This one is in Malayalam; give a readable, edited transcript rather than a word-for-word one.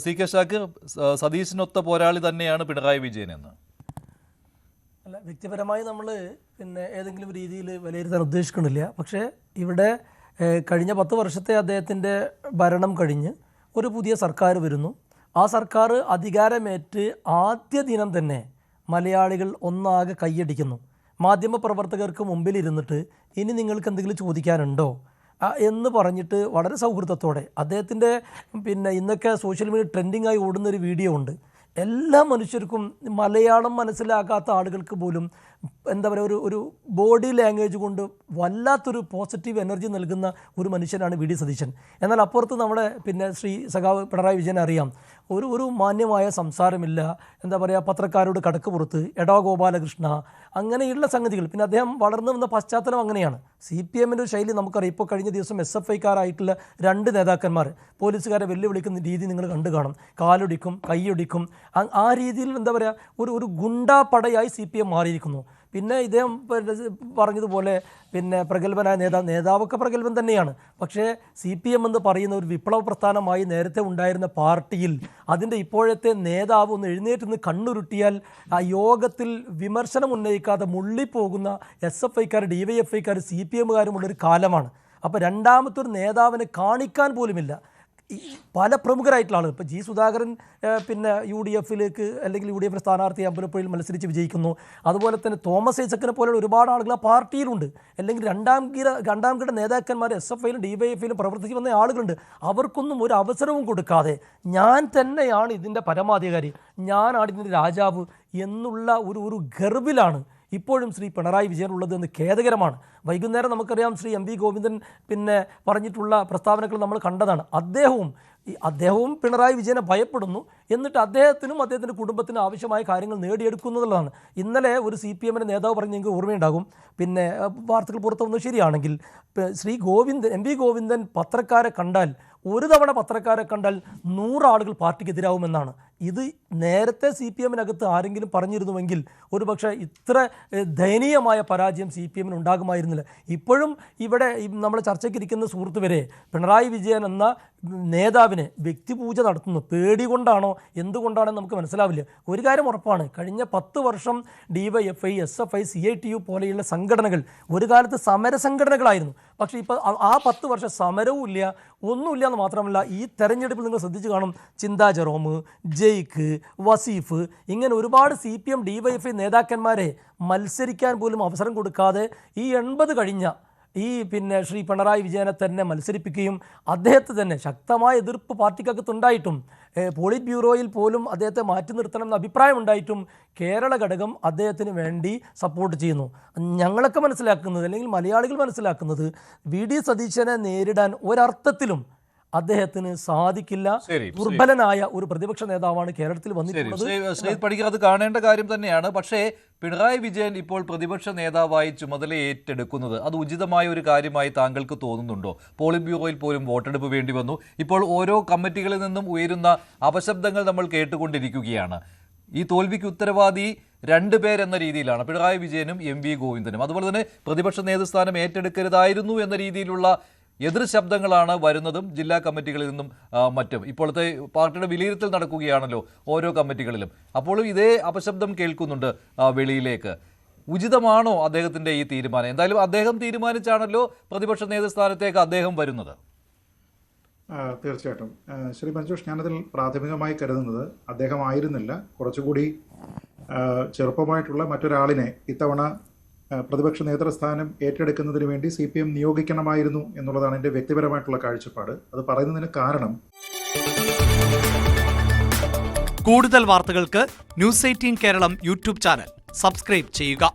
സി കെ ഷാക്കിർ സതീശനൊത്ത പോരാളി തന്നെയാണ് പിണറായി വിജയൻ എന്ന്. അല്ല, വ്യക്തിപരമായി നമ്മൾ ഏതെങ്കിലും രീതിയിൽ വിലയിരുത്താൻ ഉദ്ദേശിക്കുന്നില്ല. പക്ഷേ ഇവിടെ കഴിഞ്ഞ 10 വർഷത്തെ അദ്ദേഹത്തിൻ്റെ ഭരണം കഴിഞ്ഞ് ഒരു പുതിയ സർക്കാർ വരുന്നു. ആ സർക്കാർ അധികാരമേറ്റ് ആദ്യ ദിനം തന്നെ മലയാളികൾ ഒന്നാകെ കൈയടിക്കുന്നു. മാധ്യമപ്രവർത്തകർക്ക് മുമ്പിലിരുന്നിട്ട് ഇനി നിങ്ങൾക്ക് എന്തെങ്കിലും ചോദിക്കാനുണ്ടോ എന്ന് പറഞ്ഞിട്ട് വളരെ സൗഹൃദത്തോടെ അദ്ദേഹത്തിൻ്റെ ഇന്നൊക്കെ സോഷ്യൽ മീഡിയ ട്രെൻഡിങ് ആയി ഓടുന്നൊരു വീഡിയോ ഉണ്ട്. എല്ലാ മനുഷ്യർക്കും മലയാളം മനസ്സിലാക്കാത്ത ആളുകൾക്ക് പോലും എന്താ പറയുക, ഒരു ബോഡി ലാംഗ്വേജ് കൊണ്ട് വല്ലാത്തൊരു പോസിറ്റീവ് എനർജി നൽകുന്ന ഒരു മനുഷ്യനാണ് വി ഡി സതീശൻ. എന്നാൽ അപ്പുറത്ത് നമ്മുടെ ശ്രീ സഖാവ് പിണറായി വിജയൻ അറിയാം, ഒരു മാന്യമായ സംസാരമില്ല, എന്താ പറയുക, പത്രക്കാരോട് കടക്ക് പുറത്ത്, എടാ ഗോപാലകൃഷ്ണ, അങ്ങനെയുള്ള സംഗതികൾ. പിന്നെ അദ്ദേഹം വളർന്നു വന്ന പശ്ചാത്തലം അങ്ങനെയാണ്. സി പി എമ്മിൻ്റെ ഒരു ശൈലി നമുക്കറിയാം. ഇപ്പോൾ കഴിഞ്ഞ ദിവസം SFIക്കാരായിട്ടുള്ള 2 നേതാക്കന്മാർ പോലീസുകാരെ വെല്ലുവിളിക്കുന്ന രീതി നിങ്ങൾ കണ്ടു കാണും. കാലൊടിക്കും, കൈയൊടിക്കും, ആ രീതിയിൽ എന്താ പറയുക, ഒരു ഗുണ്ടാ പടയായി CPM മാറിയിരിക്കുന്നു. പിന്നെ ഇദ്ദേഹം പറഞ്ഞതുപോലെ പ്രഗത്ഭനായ നേതാവൊക്കെ പ്രഗത്ഭൻ തന്നെയാണ്. പക്ഷേ CPM എന്ന് പറയുന്ന ഒരു വിപ്ലവ പ്രസ്ഥാനമായി നേരത്തെ ഉണ്ടായിരുന്ന പാർട്ടിയിൽ അതിൻ്റെ ഇപ്പോഴത്തെ നേതാവ് ഒന്ന് എഴുന്നേറ്റ് നിന്ന് കണ്ണുരുട്ടിയാൽ ആ യോഗത്തിൽ വിമർശനം ഉന്നയിക്കാതെ മുള്ളിപ്പോകുന്ന SFIക്കാർ, DYFIക്കാർ, CPMകാരുമുള്ളൊരു കാലമാണ്. അപ്പോൾ രണ്ടാമത്തൊരു നേതാവിനെ കാണിക്കാൻ പോലുമില്ല പല പ്രമുഖരായിട്ടുള്ള ആളുകൾ. ഇപ്പോൾ G. സുധാകരൻ UDFിലേക്ക് അല്ലെങ്കിൽ UDF സ്ഥാനാർത്ഥി അമ്പലപ്പുഴയിൽ മത്സരിച്ച് വിജയിക്കുന്നു. അതുപോലെ തന്നെ തോമസ് ഐസക്കിനെ പോലെയുള്ള ഒരുപാട് ആളുകൾ ആ പാർട്ടിയിലുണ്ട്. അല്ലെങ്കിൽ രണ്ടാം കിട നേതാക്കന്മാർ SFIയിലും DYFിയിലും പ്രവർത്തിച്ച് വന്ന ആളുകളുണ്ട്. അവർക്കൊന്നും ഒരു അവസരവും കൊടുക്കാതെ ഞാൻ തന്നെയാണ് ഇതിൻ്റെ പരമാധികാരി, ഞാനാണ് ഇതിൻ്റെ രാജാവ് എന്നുള്ള ഒരു ഗർവിലാണ് ഇപ്പോഴും ശ്രീ പിണറായി വിജയൻ ഉള്ളത് എന്ന് ഖേദകരമാണ്. വൈകുന്നേരം നമുക്കറിയാം ശ്രീ MV ഗോവിന്ദൻ പറഞ്ഞിട്ടുള്ള പ്രസ്താവനകൾ നമ്മൾ കണ്ടതാണ്. അദ്ദേഹവും പിണറായി വിജയനെ ഭയപ്പെടുന്നു, എന്നിട്ട് അദ്ദേഹത്തിനും അദ്ദേഹത്തിൻ്റെ കുടുംബത്തിനും ആവശ്യമായ കാര്യങ്ങൾ നേടിയെടുക്കുന്നതാണ്. ഇന്നലെ ഒരു CPMൻ്റെ നേതാവ് പറഞ്ഞ് നിങ്ങൾക്ക് ഓർമ്മയുണ്ടാകും, വാർത്തകൾ പുറത്തു വന്നത് ശരിയാണെങ്കിൽ, ശ്രീ MV ഗോവിന്ദൻ പത്രക്കാരെ കണ്ടാൽ, ഒരു തവണ പത്രക്കാരെ കണ്ടാൽ 100 ആളുകൾ പാർട്ടിക്കെതിരാവുമെന്നാണ്. ഇത് നേരത്തെ CPMനകത്ത് ആരെങ്കിലും പറഞ്ഞിരുന്നുവെങ്കിൽ ഒരുപക്ഷെ ഇത്ര ദയനീയമായ പരാജയം CPMന് ഉണ്ടാകുമായിരുന്നില്ല. ഇപ്പോഴും ഇവിടെ നമ്മൾ ചർച്ചയ്ക്കിരിക്കുന്ന സുഹൃത്ത് വരെ പിണറായി വിജയൻ എന്ന നേതാവിനെ വ്യക്തിപൂജ നടത്തുന്നു. പേടി കൊണ്ടാണോ എന്തുകൊണ്ടാണെന്ന് നമുക്ക് മനസ്സിലാവില്ല. ഒരു കാര്യം ഉറപ്പാണ്, കഴിഞ്ഞ 10 വർഷം DYFI, SFI, CITU പോലെയുള്ള സംഘടനകൾ ഒരു കാലത്ത് സമര സംഘടനകളായിരുന്നു. പക്ഷേ ഇപ്പോൾ ആ 10 വർഷം സമരവും ഇല്ല, ഒന്നുമില്ല എന്ന് മാത്രമല്ല, ഈ തെരഞ്ഞെടുപ്പിൽ നിങ്ങൾ ശ്രദ്ധിച്ച് കാണും, ചിന്താ ജെറോം, ജയ്ക്ക്, വസീഫ്, ഇങ്ങനെ ഒരുപാട് CPM, DYFI നേതാക്കന്മാരെ മത്സരിക്കാൻ പോലും അവസരം കൊടുക്കാതെ ഈ 80 കഴിഞ്ഞ ശ്രീ പിണറായി വിജയനെ തന്നെ മത്സരിപ്പിക്കുകയും അദ്ദേഹത്തെ തന്നെ ശക്തമായ എതിർപ്പ് പാർട്ടിക്കകത്തുണ്ടായിട്ടും പോളിറ്റ് ബ്യൂറോയിൽ പോലും അദ്ദേഹത്തെ മാറ്റി നിർത്തണം എന്ന അഭിപ്രായം ഉണ്ടായിട്ടും കേരള ഘടകം അദ്ദേഹത്തിന് വേണ്ടി സപ്പോർട്ട് ചെയ്യുന്നു. ഞങ്ങളൊക്കെ മനസ്സിലാക്കുന്നത്, അല്ലെങ്കിൽ മലയാളികൾ മനസ്സിലാക്കുന്നത്, വി ഡി സതീശനെ നേരിടാൻ ഒരർത്ഥത്തിലും അദ്ദേഹത്തിന് സാധിക്കില്ല. ദുർബലനായ ഒരു പ്രതിപക്ഷ നേതാവാണ് കേരളത്തിൽ വന്നിട്ടുള്ളത്. അത് കാണേണ്ട കാര്യം തന്നെയാണ്. പക്ഷേ പിണറായി വിജയൻ ഇപ്പോൾ പ്രതിപക്ഷ നേതാവായി ചുമതല ഏറ്റെടുക്കുന്നത് അത് ഉചിതമായ ഒരു കാര്യമായി താങ്കൾക്ക് തോന്നുന്നുണ്ടോ? പോളിറ്റ് ബ്യൂറോയിൽ പോലും വോട്ടെടുപ്പ് വേണ്ടി വന്നു. ഇപ്പോൾ ഓരോ കമ്മിറ്റികളിൽ നിന്നും ഉയരുന്ന അപശബ്ദങ്ങൾ നമ്മൾ കേട്ടുകൊണ്ടിരിക്കുകയാണ്. ഈ തോൽവിക്ക് ഉത്തരവാദി 2 പേരെന്ന രീതിയിലാണ് പിണറായി വിജയനും MV ഗോവിന്ദനും. അതുപോലെ തന്നെ പ്രതിപക്ഷ നേതൃസ്ഥാനം ഏറ്റെടുക്കരുതായിരുന്നു എന്ന രീതിയിലുള്ള എതിർ ശബ്ദങ്ങളാണ് വരുന്നതും ജില്ലാ കമ്മിറ്റികളിൽ നിന്നും മറ്റും. ഇപ്പോഴത്തെ പാർട്ടിയുടെ വിലയിരുത്തൽ നടക്കുകയാണല്ലോ ഓരോ കമ്മിറ്റികളിലും. അപ്പോഴും ഇതേ അപശബ്ദം കേൾക്കുന്നുണ്ട് വെളിയിലേക്ക്. ഉചിതമാണോ അദ്ദേഹത്തിൻ്റെ ഈ തീരുമാനം? എന്തായാലും അദ്ദേഹം തീരുമാനിച്ചാണല്ലോ പ്രതിപക്ഷ നേതൃസ്ഥാനത്തേക്ക് അദ്ദേഹം വരുന്നത്. തീർച്ചയായിട്ടും ശ്രീ മഞ്ജുഷ്, ഞാനതിൽ പ്രാഥമികമായി കരുതുന്നത് അദ്ദേഹം ആയിരുന്നില്ല, കുറച്ചുകൂടി ചെറുപ്പമായിട്ടുള്ള മറ്റൊരാളിനെ ഇത്തവണ പ്രതിപക്ഷ നേതൃസ്ഥാനം ഏറ്റെടുക്കുന്നതിന് വേണ്ടി CPM നിയോഗിക്കണമായിരുന്നു എന്നുള്ളതാണ് എൻ്റെ വ്യക്തിപരമായിട്ടുള്ള കാഴ്ചപ്പാട്. അത് പറയുന്നതിന് കാരണം, കൂടുതൽ വാർത്തകൾക്ക് News 18 Keralam YouTube channel subscribe ചെയ്യുക.